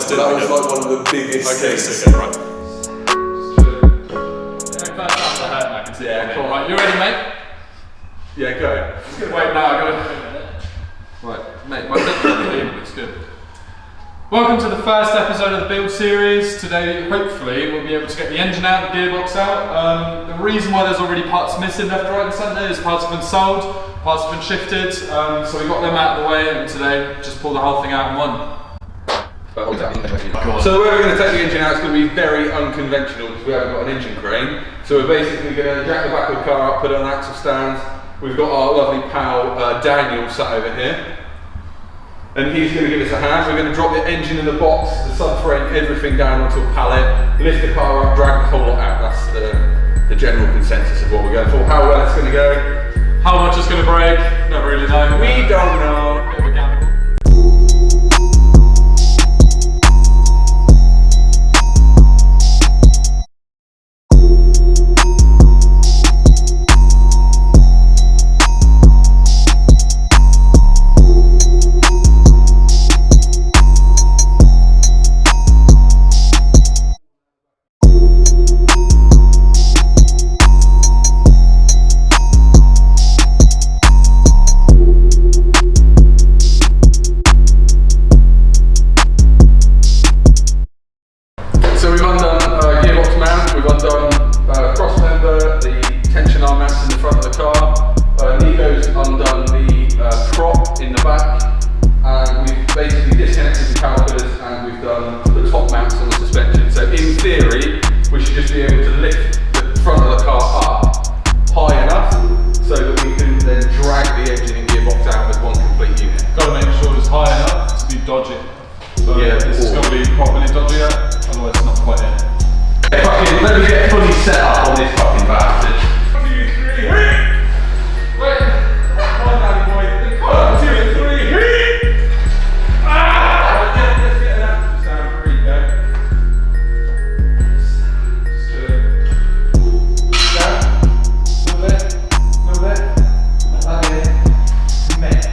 let's do that. That was like one of the biggest things. Okay, right. Yeah, cool. Right, you ready, mate? Yeah, go. Wait, now I gotta. Right, mate, my lip looks good. Welcome to the first episode of the build series. Today, hopefully, we'll be able to get the engine out, the gearbox out. The reason why there's already parts missing left, right and centre is parts have been sold, parts have been shifted, so we got them out of the way, and today, just pull the whole thing out in one. So the way we're going to take the engine out is going to be very unconventional because we haven't got an engine crane. So we're basically going to jack the back of the car up, put it on axle stands. We've got our lovely pal Daniel sat over here. And he's going to give us a hand. We're going to drop the engine in the box, the subframe, everything down onto a pallet, lift the car up, drag the whole lot out. That's the general consensus of what we're going for. How well it's going to go. How much it's going to break, never really know. We don't know. Bit of a gamble. Let me get fully set up on this fucking bastard. 1, 2, 3, wait! Come on, Danny boy. 1, 2, 3, let's get an actual sound for Rico. Just do it. Down. Little bit. Like that. Mate.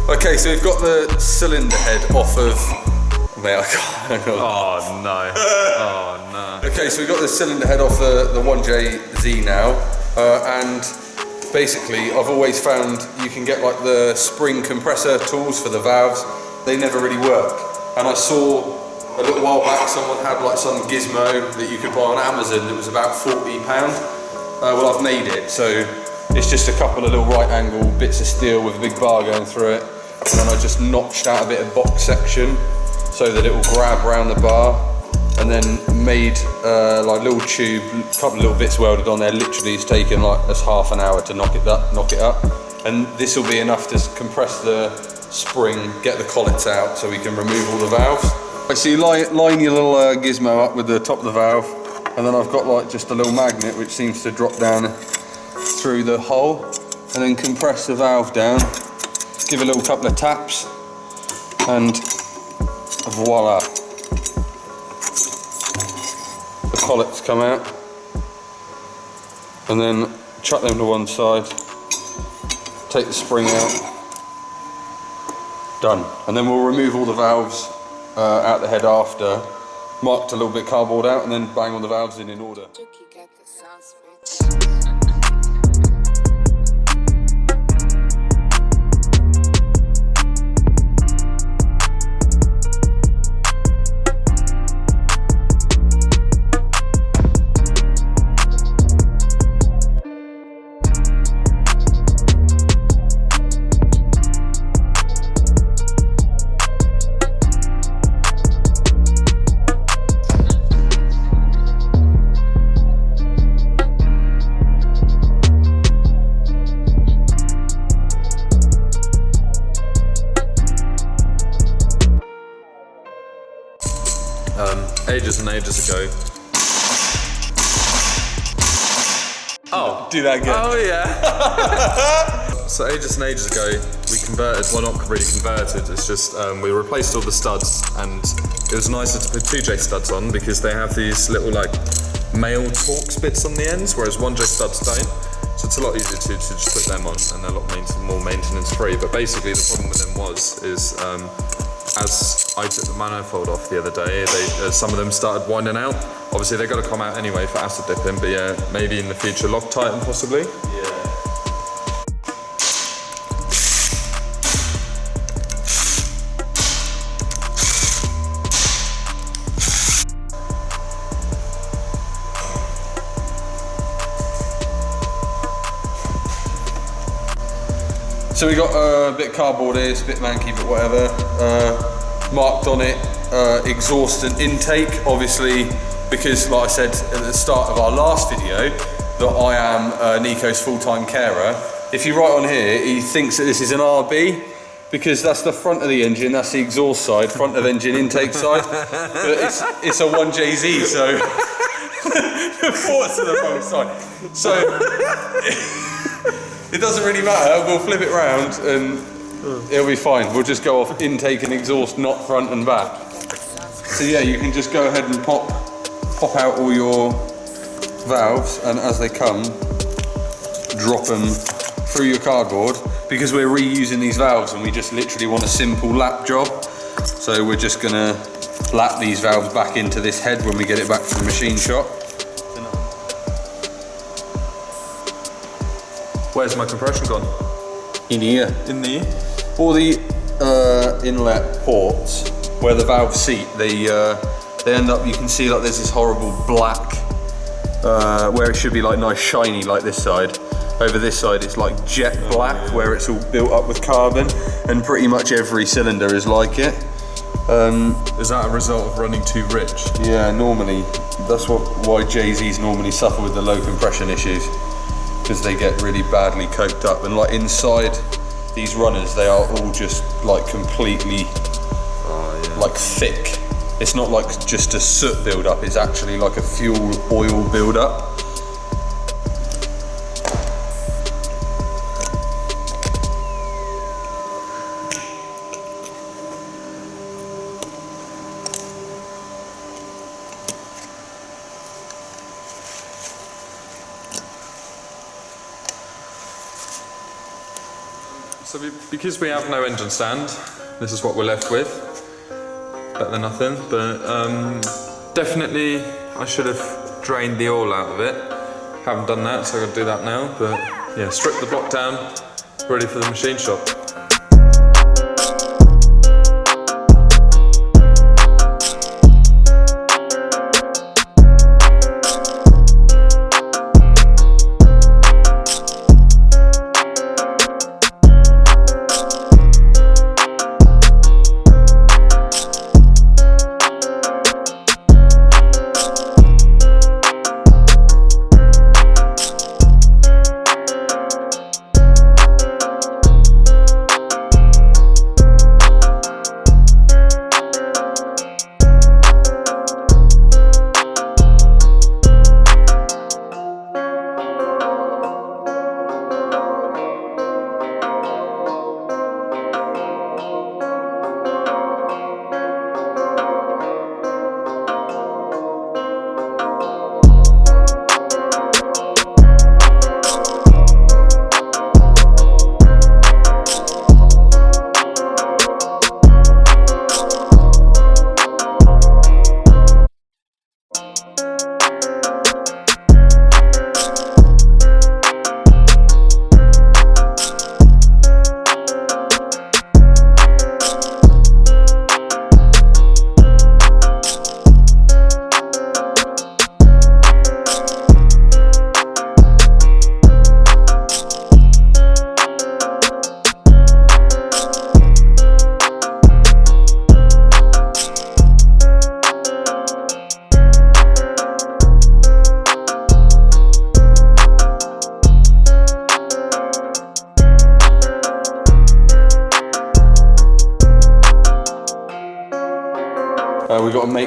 Okay, so we've got the cylinder head off of... Mate, I can't... Oh no. Oh no. Okay, so we've got the cylinder head off the 1JZ now, and basically I've always found you can get like the spring compressor tools for the valves. They never really work. And I saw a little while back someone had like some gizmo that you could buy on Amazon that was about £40. Well, I've made it, so it's just a couple of little right angle bits of steel with a big bar going through it. And then I just notched out a bit of box section so that it will grab around the bar, and then made like little tube, a couple of little bits welded on there. Literally it's taken like us half an hour to knock it up. And this will be enough to compress the spring, get the collets out so we can remove all the valves. So you line your little gizmo up with the top of the valve, and then I've got like just a little magnet which seems to drop down through the hole, and then compress the valve down, give a little couple of taps, and voila. The collets come out, and then chuck them to one side, take the spring out, done. And then we'll remove all the valves out the head after, marked a little bit cardboard out, and then bang all the valves in order. Ages and ages ago. Oh, do that again. Oh yeah. So ages and ages ago, we converted. Well, not really converted. It's just we replaced all the studs, and it was nicer to put 2J studs on because they have these little like male Torx bits on the ends, whereas 1J studs don't. So it's a lot easier to just put them on, and they're a lot more maintenance free. But basically, the problem with them is as I took the manifold off the other day, some of them started winding out. Obviously, they've got to come out anyway for acid dipping, but yeah, maybe in the future, Loctite possibly. Yeah. So we got a bit of cardboard here, it's a bit manky, but whatever. Marked on it, exhaust and intake, obviously, because like I said at the start of our last video, that I am Nico's full-time carer. If you write on here, he thinks that this is an RB, because that's the front of the engine, that's the exhaust side, front of engine intake side. But it's a 1JZ, so the ports are the wrong side. So it doesn't really matter, we'll flip it round and it'll be fine. We'll just go off intake and exhaust, not front and back. So yeah, you can just go ahead and pop out all your valves, and as they come, drop them through your cardboard, because we're reusing these valves and we just literally want a simple lap job. So we're just gonna lap these valves back into this head when we get it back from the machine shop. Where's my compression gone? In here. In there? All the inlet ports where the valves seat, they end up, you can see like there's this horrible black, where it should be like nice shiny like this side. Over this side it's like jet black, where it's all built up with carbon, and pretty much every cylinder is like it. Is that a result of running too rich? Yeah, normally. That's why JZs normally suffer with the low compression issues, because they get really badly coked up. And like inside these runners, they are all just like completely like thick. It's not like just a soot build-up, it's actually like a fuel oil build-up. So because we have no engine stand, this is what we're left with. Better than nothing, but definitely I should have drained the oil out of it. Haven't done that, so I've got to do that now. But yeah, strip the block down, ready for the machine shop.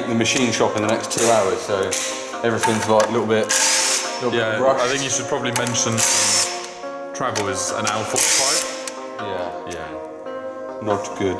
the machine shop in the next 2 hours, so everything's like a little bit rushed. I think you should probably mention travel is an hour 45. Yeah, not good.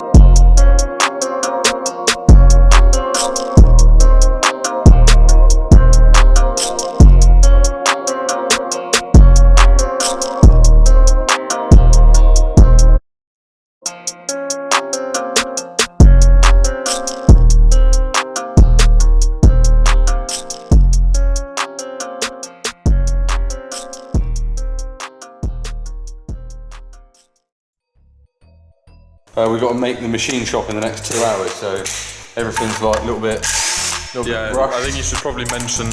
We've got to make the machine shop in the next 2 hours, so everything's like a little bit rushed. I think you should probably mention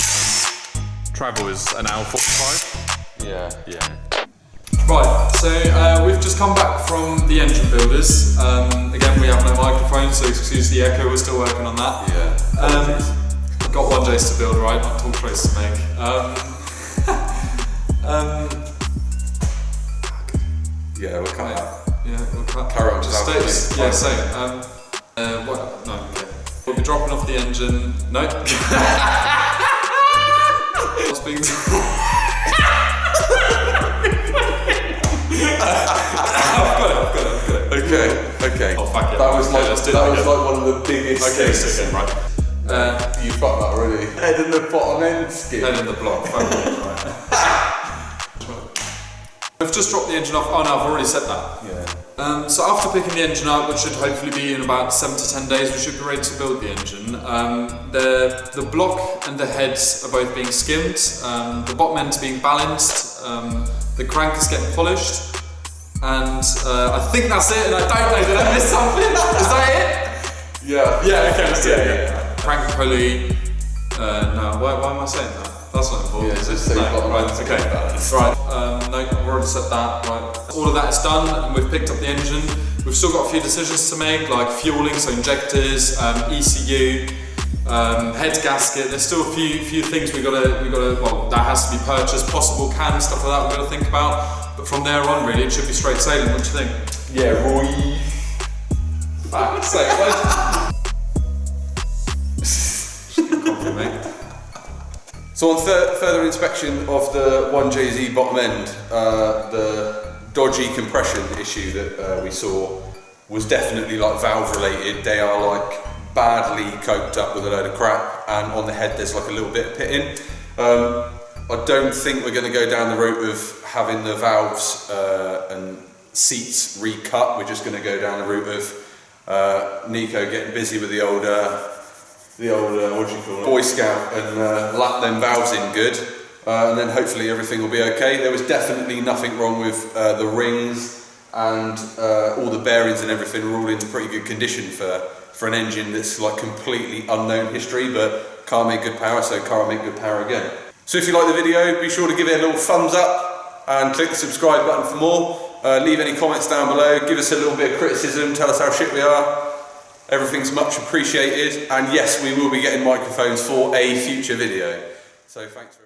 travel is an hour 45. Yeah. Right, so we've just come back from the engine builders. Again, we have no microphone, so excuse the echo, we're still working on that. Yeah. Got one J's to build, right? Not tall trays to make. Yeah, we'll cut that. Yeah, we'll cut. Carry on. Just stay. Yeah, same. What? No, okay. We'll be dropping off the engine. No. What's being I've got it. Okay. Oh, fuck it. That was like, let's do that that was again. like one of the biggest Okay, things. so again, right. You fucked that already. Head in the bottom end skin. Head in the block. Fuck it, right. We've just dropped the engine off. Oh no, I've already said that. Yeah. So after picking the engine up, which should hopefully be in about 7 to 10 days, we should be ready to build the engine. The block and the heads are both being skimmed. The bottom end's being balanced. The crank is getting polished. And I think that's it, and I don't know, did I miss something? Is that it? Yeah. Yeah, okay, that's it. Yeah. Crank pulley. No, why am I saying that? That's not important. Yeah, just say bottom right, end's okay. balanced. Right, no, I've already said that. Right. All of that is done, and we've picked up the engine. We've still got a few decisions to make, like fueling, so injectors, ECU, head gasket. There's still a few things we gotta. Well, that has to be purchased. Possible cam stuff like that we've got to think about. But from there on, really, it should be straight sailing. What do you think? Yeah, Roy. Fuck's sake, what? Mate. So on further inspection of the 1JZ bottom end, the dodgy compression issue that we saw was definitely like valve related. They are like badly coked up with a load of crap, and on the head there's like a little bit of pitting. I don't think we're going to go down the route of having the valves and seats recut. We're just going to go down the route of Nico getting busy with the old what do you call it, Boy Scout, and lap them valves in good, and then hopefully everything will be okay. There was definitely nothing wrong with the rings, and all the bearings and everything were all in pretty good condition for an engine that's like completely unknown history, but car made good power, so car made good power again. So if you like the video, be sure to give it a little thumbs up and click the subscribe button for more. Leave any comments down below, give us a little bit of criticism, tell us how shit we are. Everything's much appreciated, and yes, we will be getting microphones for a future video. So thanks very much.